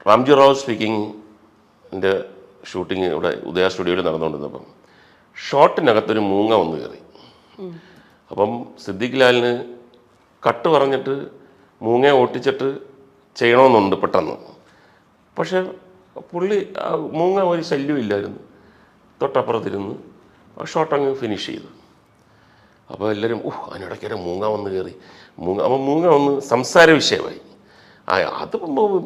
Ramji Rao സ്പീക്കിങ്ങിൻ്റെ shooting ഇവിടെ ഉദയ സ്റ്റുഡിയോയിൽ നടന്നുകൊണ്ടിരുന്നപ്പം ഷോട്ടിനകത്തൊരു മൂങ്ങ വന്ന് കയറി. അപ്പം സിദ്ദിഖ് ലാലിന് കട്ട് പറഞ്ഞിട്ട് മൂങ്ങയെ ഓട്ടിച്ചിട്ട് ചെയ്യണമെന്നുണ്ട് പെട്ടെന്ന്. പക്ഷെ പുള്ളി മൂങ്ങ ഒരു ശല്യം ഇല്ലായിരുന്നു, തൊട്ടപ്പുറത്തിരുന്ന് ആ ഷോട്ട് അങ്ങ് ഫിനിഷ് ചെയ്തു. അപ്പോൾ എല്ലാവരും അതിനിടയ്ക്കൊരു മൂങ്ങ വന്ന് കയറി. അപ്പം മൂങ്ങ വന്ന് സംസാര വിഷയമായി. അത്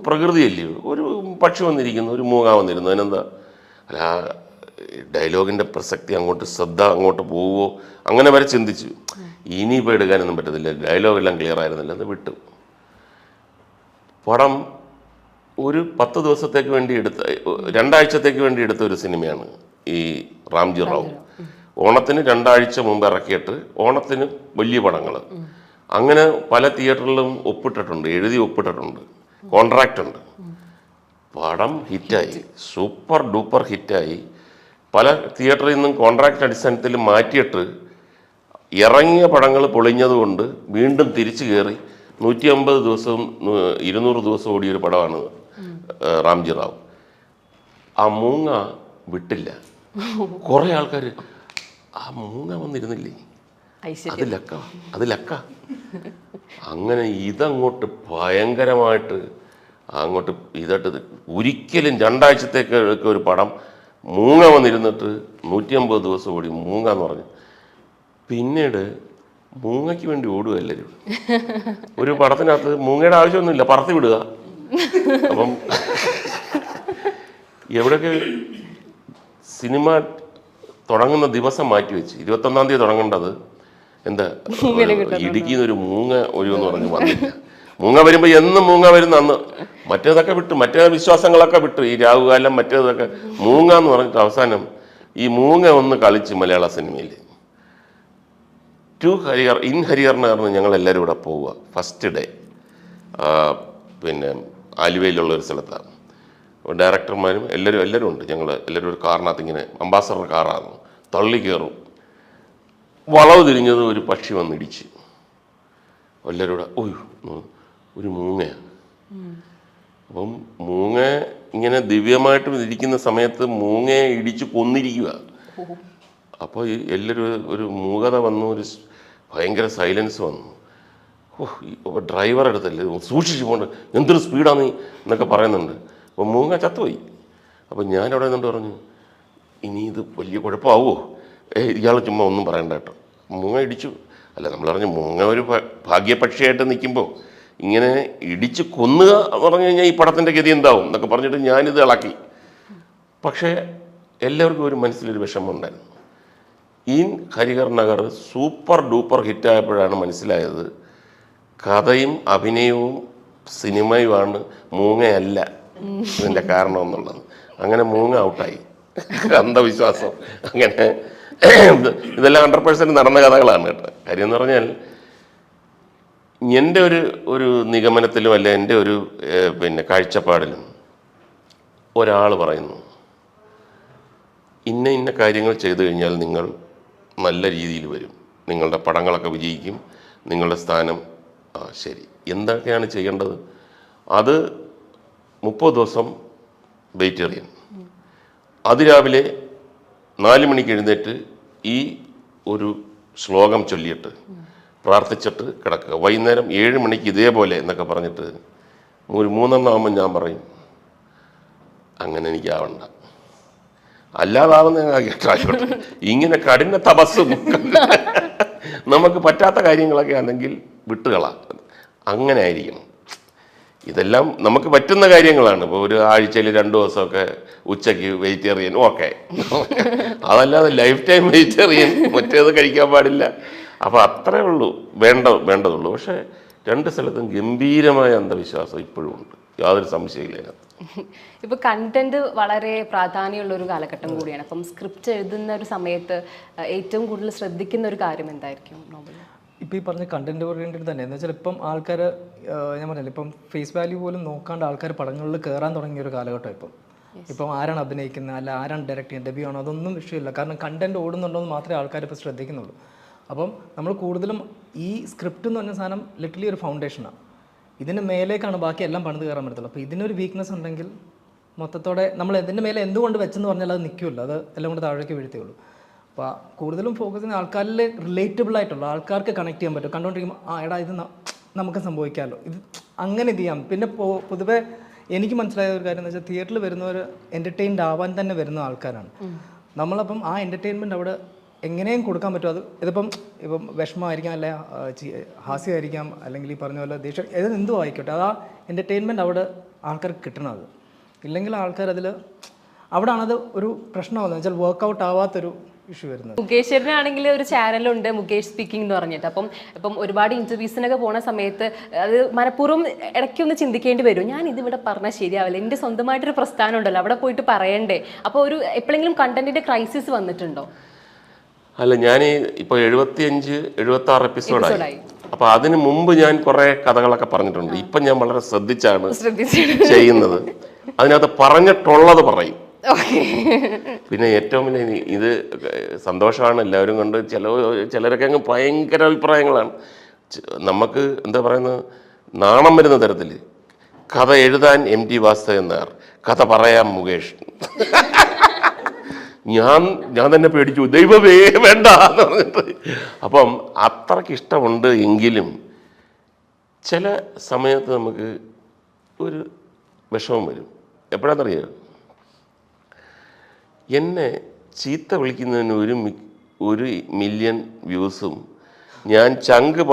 പ്രകൃതിയല്ലയോ, ഒരു പക്ഷി വന്നിരിക്കുന്നു, ഒരു മൂങ്ങ വന്നിരുന്നു, അതിനെന്താ അല്ല ഡയലോഗിൻ്റെ പ്രസക്തി അങ്ങോട്ട് ശ്രദ്ധ അങ്ങോട്ട് പോവുമോ അങ്ങനെ വരെ ചിന്തിച്ചു. ഇനിയിപ്പോൾ എടുക്കാനൊന്നും പറ്റത്തില്ല, ഡയലോഗെല്ലാം ക്ലിയർ ആയിരുന്നില്ല, അത് വിട്ടു. പടം ഒരു 10 ദിവസത്തേക്ക് വേണ്ടി എടുത്ത 2 ആഴ്ചത്തേക്ക് വേണ്ടി എടുത്ത ഒരു സിനിമയാണ് ഈ റാംജി റാവു. ഓണത്തിന് 2 ആഴ്ച മുമ്പ് ഇറക്കിയിട്ട് ഓണത്തിന് വലിയ പടങ്ങൾ അങ്ങനെ പല തിയേറ്ററിലും ഒപ്പിട്ടിട്ടുണ്ട്, എഴുതി ഒപ്പിട്ടിട്ടുണ്ട്, കോൺട്രാക്റ്റ് ഉണ്ട്. പടം ഹിറ്റായി, സൂപ്പർ ഡൂപ്പർ ഹിറ്റായി. പല തിയേറ്ററിൽ നിന്നും കോൺട്രാക്റ്റ് അടിസ്ഥാനത്തിൽ മാറ്റിയിട്ട് ഇറങ്ങിയ പടങ്ങൾ പൊളിഞ്ഞതുകൊണ്ട് വീണ്ടും തിരിച്ചു കയറി 150 ദിവസവും 200 ദിവസം ഓടിയൊരു പടമാണ് റാംജി റാവു. ആ മൂങ്ങ വിട്ടില്ല. കുറേ ആൾക്കാർ ആ മൂങ്ങ വന്നിരുന്നില്ലേ, അത് ലക്ക. അങ്ങനെ ഇതങ്ങോട്ട് ഭയങ്കരമായിട്ട് അങ്ങോട്ട് ഇതായിട്ട് ഒരിക്കലും 2 ആഴ്ചത്തേക്ക് ഒരു പടം മൂങ്ങ വന്നിരുന്നിട്ട് 150 ദിവസം ഓടി മൂങ്ങ എന്ന് പറഞ്ഞു. പിന്നീട് മൂങ്ങയ്ക്ക് വേണ്ടി ഓടുക എല്ലാവരും. ഒരു പടത്തിനകത്ത് മൂങ്ങയുടെ ആവശ്യമൊന്നുമില്ല, പറത്തി വിടുക. അപ്പം എവിടെയൊക്കെ സിനിമ തുടങ്ങുന്ന ദിവസം മാറ്റിവെച്ച് 21-ാം തീയതി തുടങ്ങേണ്ടത് എന്താ ഇടുക്കിയിൽ നിന്നൊരു മൂങ്ങ ഒഴിവെന്ന് പറഞ്ഞ് വന്നില്ല. മൂങ്ങ വരുമ്പോൾ എന്നും മൂങ്ങ വരുന്ന അന്ന് മറ്റേതൊക്കെ വിട്ടു, മറ്റേ വിശ്വാസങ്ങളൊക്കെ വിട്ടു, ഈ രാഹുകാലം മറ്റേതൊക്കെ മൂങ്ങ എന്ന് പറഞ്ഞിട്ട് അവസാനം ഈ മൂങ്ങ ഒന്ന് കളിച്ച് മലയാള സിനിമയിൽ ഇൻ ഹരിഹറിനായിരുന്നു ഞങ്ങളെല്ലാവരും ഇവിടെ പോവുക. ഫസ്റ്റ് ഡേ പിന്നെ ആലുവയിലുള്ളൊരു സ്ഥലത്താണ്. ഡയറക്ടർമാരും എല്ലാവരും ഉണ്ട്. ഞങ്ങൾ എല്ലാവരും ഒരു കാറിനകത്ത് ഇങ്ങനെ അംബാസഡർ കാറാണ്, തള്ളി കയറും. വളവ് തിരിഞ്ഞത് ഒരു പക്ഷി വന്നിടിച്ച് എല്ലാവരും കൂടെ ഒരു മൂങ്ങയാണ്. അപ്പം മൂങ്ങ ഇങ്ങനെ ദിവ്യമായിട്ട് ഇരിക്കുന്ന സമയത്ത് മൂങ്ങയെ ഇടിച്ച് കൊന്നിരിക്കുക. അപ്പോൾ എല്ലാവരും ഒരു മൂകത വന്നു, ഒരു ഭയങ്കര സൈലൻസ് വന്നു. ഡ്രൈവർ എടുത്തല്ലേ സൂക്ഷിച്ചു പോകണ്ട, എന്തൊരു സ്പീഡാണ് നീ എന്നൊക്കെ പറയുന്നുണ്ട്. അപ്പോൾ മൂങ്ങ ചത്തുപോയി. അപ്പം ഞാനവിടെ നിന്നുകൊണ്ട് പറഞ്ഞു, ഇനി ഇത് വലിയ കുഴപ്പമാവുമോ? ഇയാൾ ചുമ്മാ ഒന്നും പറയണ്ട കേട്ടോ. മൂങ്ങ ഇടിച്ചു അല്ല, നമ്മൾ പറഞ്ഞു മൂങ്ങ ഒരു ഭാഗ്യപക്ഷിയായിട്ട് നിൽക്കുമ്പോൾ ഇങ്ങനെ ഇടിച്ച് കൊന്നുക പറഞ്ഞു കഴിഞ്ഞാൽ ഈ പടത്തിൻ്റെ ഗതി എന്താവും എന്നൊക്കെ പറഞ്ഞിട്ട് ഞാനിത് ഇളക്കി. പക്ഷേ എല്ലാവർക്കും ഒരു മനസ്സിലൊരു വിഷമം ഉണ്ടായിരുന്നു. ഈ ഹരിഹർ നഗർ സൂപ്പർ ഡൂപ്പർ ഹിറ്റായപ്പോഴാണ് മനസ്സിലായത് കഥയും അഭിനയവും സിനിമയുമാണ്, മൂങ്ങയല്ല ഇതിൻ്റെ കാരണം എന്നുള്ളത്. അങ്ങനെ മൂങ്ങ ഔട്ടായി. അന്ധവിശ്വാസം അങ്ങനെ ഇതെല്ലാം 100% നടന്ന കഥകളാണ് കേട്ടോ. കാര്യം എന്ന് പറഞ്ഞാൽ എൻ്റെ ഒരു നിഗമനത്തിലും അല്ല എൻ്റെ ഒരു കാഴ്ചപ്പാടിലും ഒരാൾ പറയുന്നു, ഇന്ന കാര്യങ്ങൾ ചെയ്തു കഴിഞ്ഞാൽ നിങ്ങൾ നല്ല രീതിയിൽ വരും, നിങ്ങളുടെ പടങ്ങളൊക്കെ വിജയിക്കും, നിങ്ങളുടെ സ്ഥാനം ശരി. എന്തൊക്കെയാണ് ചെയ്യേണ്ടത്? അത് 30 ദിവസം വെജിറ്റേറിയൻ, അതിരാവിലെ 4 മണിക്ക് എഴുന്നേറ്റ് ഈ ഒരു ശ്ലോകം ചൊല്ലിയിട്ട് പ്രാർത്ഥിച്ചിട്ട് കിടക്കുക, വൈകുന്നേരം 7 മണിക്ക് ഇതേപോലെ എന്നൊക്കെ പറഞ്ഞിട്ട് ഒരു 3 ആകുമ്പോൾ ഞാൻ പറയും അങ്ങനെ എനിക്കാവണ്ട, അല്ലാതാവുന്ന കേട്ടായിക്കോട്ടെ. ഇങ്ങനെ കഠിന തപസ്സും നമുക്ക് പറ്റാത്ത കാര്യങ്ങളൊക്കെ ആണെങ്കിൽ വിട്ടുകളാം. അങ്ങനെ ആയിരിക്കണം. ഇതെല്ലാം നമുക്ക് പറ്റുന്ന കാര്യങ്ങളാണ്. ഇപ്പോൾ ഒരു ആഴ്ചയിൽ 2 ദിവസമൊക്കെ ഉച്ചയ്ക്ക് വെജിറ്റേറിയൻ ഓക്കെ, അതല്ലാതെ ലൈഫ് ടൈം വെജിറ്റേറിയൻ മറ്റേത് കഴിക്കാൻ പാടില്ല. അപ്പോൾ അത്രേ ഉള്ളൂ വേണ്ടതുള്ളൂ. പക്ഷേ 2 സ്ഥലത്തും ഗംഭീരമായ അന്ധവിശ്വാസം ഇപ്പോഴും ഉണ്ട്, യാതൊരു സംശയമില്ല. ഇപ്പോൾ കണ്ടന്റ് വളരെ പ്രാധാന്യമുള്ള ഒരു കാലഘട്ടം കൂടിയാണ്. അപ്പം സ്ക്രിപ്റ്റ് എഴുതുന്ന ഒരു സമയത്ത് ഏറ്റവും കൂടുതൽ ശ്രദ്ധിക്കുന്ന ഒരു കാര്യം എന്തായിരിക്കും നോവലിൽ? ഇപ്പോൾ ഈ പറഞ്ഞ കണ്ടന്റ് ഓറിയൻറ്റഡ് തന്നെ എന്ന് വെച്ചാൽ ഇപ്പം ആൾക്കാർ ഞാൻ പറഞ്ഞില്ല, ഇപ്പം ഫേസ് വാല്യൂ പോലും നോക്കാണ്ട് ആൾക്കാർ പടങ്ങളിൽ കയറാൻ തുടങ്ങിയ ഒരു കാലഘട്ടം. ഇപ്പം ആരാണ് അഭിനയിക്കുന്നത്, അല്ല ആരാണ് ഡയറക്റ്റ് ചെയ്യുന്നത്, ഡെബ്യൂ ആണോ, അതൊന്നും വിഷയമില്ല. കാരണം കണ്ടന്റ് ഓടുന്നുണ്ടോ എന്ന് മാത്രമേ ആൾക്കാർ ഇപ്പോൾ ശ്രദ്ധിക്കുന്നുള്ളൂ. അപ്പം നമ്മൾ കൂടുതലും ഈ സ്ക്രിപ്റ്റ് എന്ന് പറഞ്ഞ സാധനം ലിറ്ററലി ഒരു ഫൗണ്ടേഷനാണ്. ഇതിന് മേലേക്കാണ് ബാക്കി എല്ലാം പണിത് കയറാൻ പറ്റത്തുള്ളൂ. അപ്പോൾ ഇതിനൊരു വീക്ക്നെസ് ഉണ്ടെങ്കിൽ മൊത്തത്തോടെ നമ്മൾ ഇതിൻ്റെ മേലെ എന്തുകൊണ്ട് വെച്ചെന്ന് പറഞ്ഞാൽ അത് നിൽക്കുമല്ലോ, അത് എല്ലാം കൂടെ താഴേക്ക് വീഴ്ത്തുകയുള്ളൂ. അപ്പോൾ കൂടുതലും ഫോക്കസ് ചെയ്യുന്ന ആൾക്കാരിൽ റിലേറ്റബിൾ ആയിട്ടുള്ള ആൾക്കാർക്ക് കണക്ട് ചെയ്യാൻ പറ്റും. കണ്ടുകൊണ്ടിരിക്കുമ്പോൾ എടാ ഇത് നമുക്ക് സംഭവിക്കാമല്ലോ, ഇത് അങ്ങനെ ഇത് ചെയ്യാം. പിന്നെ പൊതുവേ എനിക്ക് മനസ്സിലായ ഒരു കാര്യം എന്ന് വെച്ചാൽ തിയേറ്ററിൽ വരുന്നവർ എൻ്റർടൈൻഡ് ആവാൻ തന്നെ വരുന്ന ആൾക്കാരാണ്. നമ്മളപ്പം ആ എൻ്റർടൈൻമെൻറ്റ് അവിടെ എങ്ങനെയും കൊടുക്കാൻ പറ്റും. ഇപ്പം വിഷമമായിരിക്കാം, അല്ലെ ഹാസ്യമായിരിക്കാം, അല്ലെങ്കിൽ ഈ പറഞ്ഞ പോലെ ദേഷ്യം, എന്തും ആയിക്കോട്ടെ, അത് ആ എൻ്റർടൈൻമെൻറ്റ് അവിടെ ആൾക്കാർക്ക് കിട്ടണം. അത് ഇല്ലെങ്കിൽ ആൾക്കാർ അവിടെയാണത് ഒരു പ്രശ്നമാകുന്നത് വെച്ചാൽ വർക്കൗട്ട് ആവാത്തൊരു ഇഷ്യൂ വരുന്നത്. മുകേഷിനാണെങ്കിൽ ഒരു ചാനലുണ്ട് മുകേഷ് സ്പീക്കിംഗ് എന്ന് പറഞ്ഞിട്ട്. അപ്പം ഒരുപാട് ഇന്റർവ്യൂസിനൊക്കെ പോണ സമയത്ത് അത് മനഃപൂർവ്വം ഇടയ്ക്കൊന്ന് ചിന്തിക്കേണ്ടി വരും, ഞാൻ ഇതിവിടെ പറഞ്ഞാൽ ശരിയാവില്ല, എൻ്റെ സ്വന്തമായിട്ടൊരു പ്രസ്ഥാനം ഉണ്ടല്ലോ, അവിടെ പോയിട്ട് പറയണ്ടേ. അപ്പോൾ എപ്പോഴെങ്കിലും കണ്ടന്റിന്റെ ക്രൈസിസ് വന്നിട്ടുണ്ടോ? അല്ല, ഞാൻ ഇപ്പോൾ 75-76 എപ്പിസോഡായി. അപ്പൊ അതിന് മുമ്പ് ഞാൻ കുറെ കഥകളൊക്കെ പറഞ്ഞിട്ടുണ്ട്. ഇപ്പം ഞാൻ വളരെ ശ്രദ്ധിച്ചാണ് ചെയ്യുന്നത്. അതിനകത്ത് പറഞ്ഞിട്ടുള്ളത് പറയും. പിന്നെ ഏറ്റവും വലിയ ഇത് സന്തോഷമാണ് എല്ലാവരും കൊണ്ട്. ചിലരൊക്കെ അങ്ങ് ഭയങ്കര അഭിപ്രായങ്ങളാണ്. നമുക്ക് എന്താ പറയുന്നത്, നാണം വരുന്ന തരത്തിൽ കഥ എഴുതാൻ MT വാസുദേവൻ നായർ, കഥ പറയാം മുകേഷ്. ഞാൻ തന്നെ പേടിച്ചു, ദൈവമേ വേണ്ട എന്ന് പറഞ്ഞിട്ട്. അപ്പം അത്രയ്ക്ക് ഇഷ്ടമുണ്ട്. എങ്കിലും ചില സമയത്ത് നമുക്ക് ഒരു വിഷമം വരും. എപ്പോഴാണെന്നറിയാം, എന്നെ ചീത്ത വിളിക്കുന്നതിന് 1 മില്യൺ വ്യൂസും ഞാൻ ചങ്ക്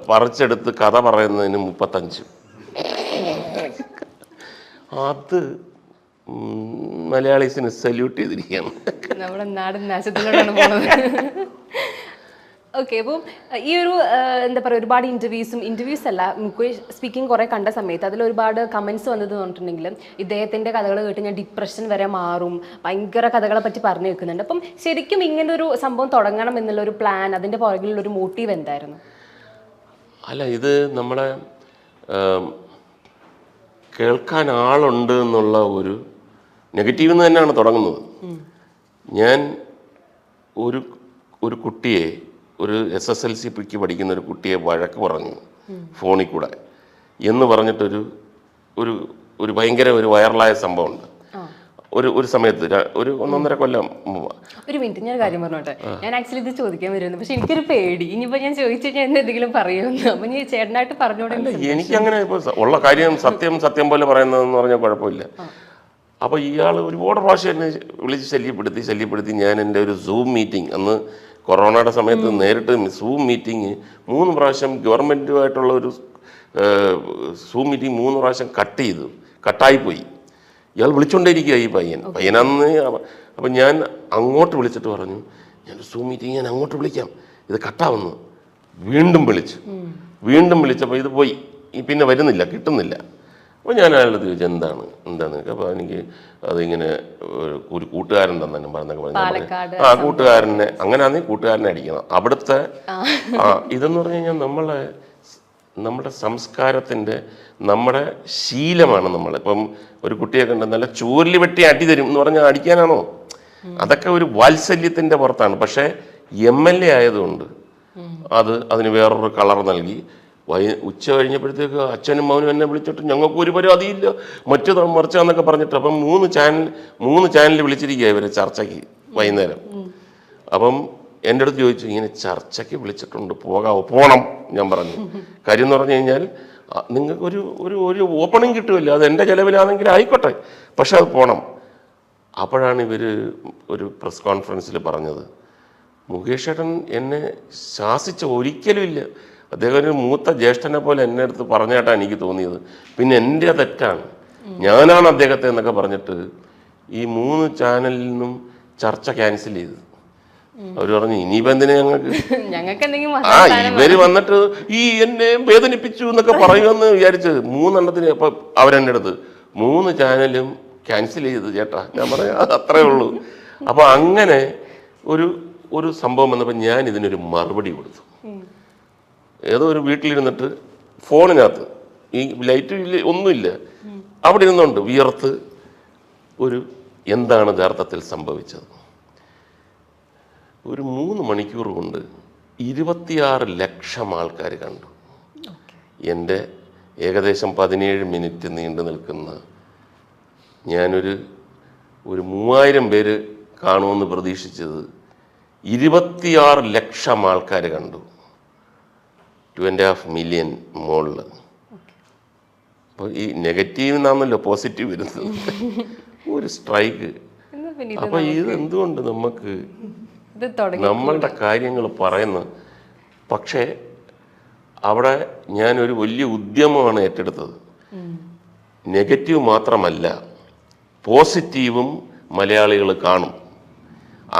പറിച്ചെടുത്ത് കഥ പറയുന്നതിന് 35. അത് മലയാളീസിന് സല്യൂട്ട് ചെയ്തിരിക്കുകയാണ്. നമ്മുടെ നാടൻ നാശത്തിലൂടെയാണ് പോകുന്നത്. ഓക്കെ, അപ്പം ഈ ഒരു എന്താ പറയുക, ഒരുപാട് ഇൻ്റർവ്യൂസ് അല്ല, മുകേഷ് സ്പീക്കിംഗ് കുറേ കണ്ട സമയത്ത് അതിൽ ഒരുപാട് കമൻസ് വന്നത് പറഞ്ഞിട്ടുണ്ടെങ്കിൽ ഇദ്ദേഹത്തിൻ്റെ കഥകൾ കേട്ട് ഞാൻ ഡിപ്രഷൻ വരെ മാറും, ഭയങ്കര കഥകളെ പറ്റി പറഞ്ഞു വെക്കുന്നുണ്ട്. അപ്പം ശരിക്കും ഇങ്ങനെ ഒരു സംഭവം തുടങ്ങണം എന്നുള്ളൊരു പ്ലാൻ, അതിൻ്റെ പുറകിലുള്ളൊരു മോട്ടീവ് എന്തായിരുന്നു? അല്ല, ഇത് നമ്മളെ കേൾക്കാൻ ആളുണ്ട് എന്നുള്ള ഒരു നെഗറ്റീവ് നിന്ന് തന്നെയാണ് തുടങ്ങുന്നത്. ഞാൻ ഒരു കുട്ടിയെ, ഒരു SSLC പഠിക്കുന്ന ഒരു കുട്ടിയെ വഴക്ക് പറഞ്ഞു ഫോണിൽ കൂടെ എന്ന് പറഞ്ഞിട്ടൊരു ഒരു ഭയങ്കര ഒരു വൈറലായ സംഭവമുണ്ട്. ഒരു സമയത്ത് ഒരു 1.5 കൊല്ലം മുമ്പ്. ഒരു മിനിറ്റ്, ഞാൻ കാര്യം പറഞ്ഞോട്ടെ. ഞാൻ ആക്ച്വലി ഇത് ചോദിക്കാൻ വരുന്നു, പക്ഷെ എനിക്കൊരു പേടി, ഇനിയിപ്പോൾ ഞാൻ ചോദിച്ചു കഴിഞ്ഞാൽ എന്തെങ്കിലും പറയുമെന്ന്. അപ്പം നീ ചേട്ടനായിട്ട് പറഞ്ഞോടെ. എനിക്കങ്ങനെ ഇപ്പോൾ ഉള്ള കാര്യം സത്യം പോലെ പറയുന്നതെന്ന് പറഞ്ഞാൽ കുഴപ്പമില്ല. അപ്പോൾ ഇയാൾ ഒരുപാട് പ്രാവശ്യം എന്നെ വിളിച്ച് ശല്യപ്പെടുത്തി. ഞാൻ എൻ്റെ ഒരു സൂം മീറ്റിംഗ്, അന്ന് കൊറോണയുടെ സമയത്ത് നേരിട്ട് സൂം മീറ്റിംഗ് 3 പ്രാവശ്യം, ഗവൺമെൻറ്റുമായിട്ടുള്ള ഒരു സൂം മീറ്റിംഗ് 3 പ്രാവശ്യം കട്ടായിപ്പോയി. ഇയാൾ വിളിച്ചുകൊണ്ടേയിരിക്കുക ഈ പയ്യനന്ന്. അപ്പം ഞാൻ അങ്ങോട്ട് വിളിച്ചിട്ട് പറഞ്ഞു, ഞാനൊരു സൂം മീറ്റിംഗ് ഞാൻ അങ്ങോട്ട് വിളിക്കാം, ഇത് കട്ടാവുന്നു. വീണ്ടും വിളിച്ചപ്പോൾ ഇത് പോയി, പിന്നെ വരുന്നില്ല, കിട്ടുന്നില്ല. അപ്പോൾ ഞാൻ അയാളോട് ചോദിച്ചു എന്താണ്. അപ്പോൾ എനിക്ക് അതിങ്ങനെ ഒരു കൂട്ടുകാരൻ തന്നെ പറഞ്ഞൊക്കെ പറഞ്ഞു. കൂട്ടുകാരനെ, അങ്ങനെയാണെങ്കിൽ കൂട്ടുകാരനെ അടിക്കണം. അവിടുത്തെ ഇതെന്ന് പറഞ്ഞു കഴിഞ്ഞാൽ നമ്മുടെ സംസ്കാരത്തിൻ്റെ, നമ്മുടെ ശീലമാണ്. നമ്മളിപ്പം ഒരു കുട്ടിയെ കണ്ട് നല്ല ചൂരല് വെട്ടി അടി തരും എന്ന് പറഞ്ഞാൽ അടിക്കാനാണോ? അതൊക്കെ ഒരു വാത്സല്യത്തിൻ്റെ പുറത്താണ്. പക്ഷേ MLA ആയതുകൊണ്ട് അതിന് വേറൊരു കളർ നൽകി. ഉച്ച കഴിഞ്ഞപ്പോഴത്തേക്ക് അച്ഛനും മകനും എന്നെ വിളിച്ചിട്ട് ഞങ്ങൾക്ക് ഒരു പരാതിയില്ല, മറിച്ചാന്നൊക്കെ പറഞ്ഞിട്ട്. അപ്പം 3 ചാനൽ വിളിച്ചിരിക്കുക ഇവരെ ചർച്ചയ്ക്ക് വൈകുന്നേരം. അപ്പം എൻ്റെ അടുത്ത് ചോദിച്ചു, ഇങ്ങനെ ചർച്ചയ്ക്ക് വിളിച്ചിട്ടുണ്ട്, പോകണം. ഞാൻ പറഞ്ഞു, കാര്യം എന്ന് പറഞ്ഞു കഴിഞ്ഞാൽ നിങ്ങൾക്ക് ഒരു ഓപ്പണിങ് കിട്ടുമല്ലോ, അത് എൻ്റെ ചിലവിലാണെങ്കിൽ ആയിക്കോട്ടെ, പക്ഷെ അത് പോകണം. അപ്പോഴാണ് ഇവർ ഒരു പ്രസ് കോൺഫറൻസിൽ പറഞ്ഞത്, മുകേഷ് ഏട്ടൻ എന്നെ ശാസിച്ച ഒരിക്കലും ഇല്ല, അദ്ദേഹം ഒരു മൂത്ത ജ്യേഷ്ഠനെ പോലെ എന്നെ അടുത്ത് പറഞ്ഞേട്ടാണ് എനിക്ക് തോന്നിയത്, പിന്നെ എൻ്റെ തെറ്റാണ്, ഞാനാണ് അദ്ദേഹത്തെ എന്നൊക്കെ പറഞ്ഞിട്ട് ഈ 3 ചാനലിൽ നിന്നും ചർച്ച ക്യാൻസൽ ചെയ്തു. അവർ പറഞ്ഞു, ഇനിയിപ്പോൾ എന്തിനാ ഞങ്ങൾക്ക് ഇവര് വന്നിട്ട് ഈ എന്നെ വേദനിപ്പിച്ചു എന്നൊക്കെ പറയുമെന്ന് വിചാരിച്ച് 3 എണ്ണത്തിന്. അപ്പൊ അവരെൻ്റെ അടുത്ത് 3 ചാനലും ക്യാൻസൽ ചെയ്തു ചേട്ടാ. ഞാൻ പറയാം, അത്രേ ഉള്ളൂ. അപ്പൊ അങ്ങനെ ഒരു സംഭവം വന്നപ്പോൾ ഞാൻ ഇതിനൊരു മറുപടി കൊടുത്തു. ഏതോ ഒരു വീട്ടിലിരുന്നിട്ട് ഫോണിനകത്ത് ഈ ലൈറ്റ് ഒന്നുമില്ല, അവിടെ ഇരുന്നുണ്ട് വിയർത്ത് എന്താണ് യഥാർത്ഥത്തിൽ സംഭവിച്ചത്. ഒരു 3 മണിക്കൂർ കൊണ്ട് 26 ലക്ഷം ആൾക്കാർ കണ്ടു. എൻ്റെ ഏകദേശം 17 മിനിറ്റ് നീണ്ടു നിൽക്കുന്ന ഞാനൊരു 3000 പേര് കാണുമെന്ന് പ്രതീക്ഷിച്ചത് 26 ലക്ഷം ആൾക്കാർ കണ്ടു. 2.5 മില്യൺ മുകളിൽ. അപ്പോൾ ഈ നെഗറ്റീവ് നിന്നാണല്ലോ പോസിറ്റീവ് വരുന്നത്. ഒരു സ്ട്രൈക്ക്. അപ്പോൾ ഇത് എന്തുകൊണ്ട് നമുക്ക് നമ്മളുടെ കാര്യങ്ങൾ പറയുന്നത്? പക്ഷേ അവിടെ ഞാനൊരു വലിയ ഉദ്യമമാണ് ഏറ്റെടുത്തത്. നെഗറ്റീവ് മാത്രമല്ല, പോസിറ്റീവും മലയാളികൾ കാണും.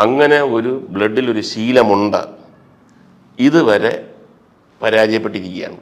അങ്ങനെ ഒരു ബ്ലഡിലൊരു ശീലമുണ്ട്. ഇതുവരെ പരാജയപ്പെട്ടിരിക്കുകയാണ്.